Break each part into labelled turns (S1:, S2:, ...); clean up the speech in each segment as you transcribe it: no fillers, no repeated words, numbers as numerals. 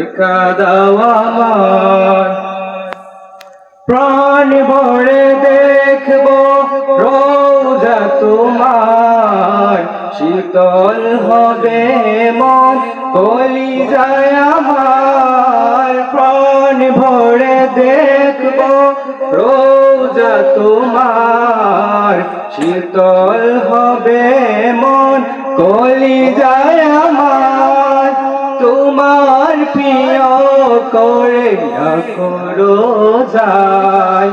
S1: দেখা দাও আমায়। প্রাণ ভরে দেখব রোজা তোমার, শীতল হবে মন কলিজায় আমার। প্রাণ ভরে দেখব রোজা তোমার, শীতল হবে মন কলিজায় আমার। তোমার প্রিয় করে করো যায়,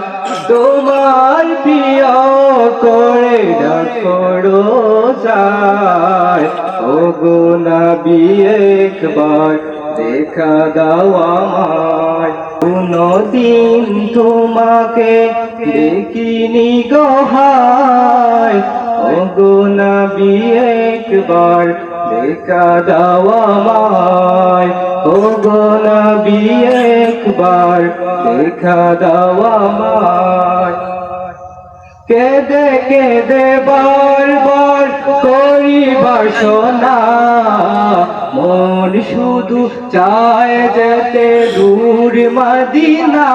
S1: তোমার প্রিয় করে করো যায়। ওগো নবী একবার দেখা দাও আমায়। কোনদিন তোমাকে দেখিনি গো হায়, ওগো নবী একবার দেখা দাও আমায়। ওগো নবী একবার দেখা দাও আমায়। কেঁদে কেঁদে বারবার করি বাসনা, মন শুধু চায় যেতে দূর মদিনা।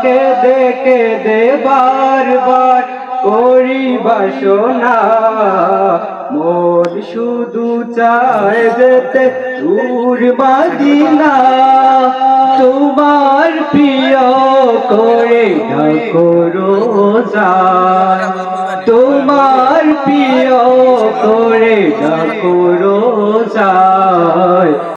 S1: কেঁদে কেঁদে বারবার করি বাসনা, মন শুধু চায় যেতে দূর মদিনা। তোমার প্রিয় করে করো যায়, তোমার প্রিয় করে করো যায়।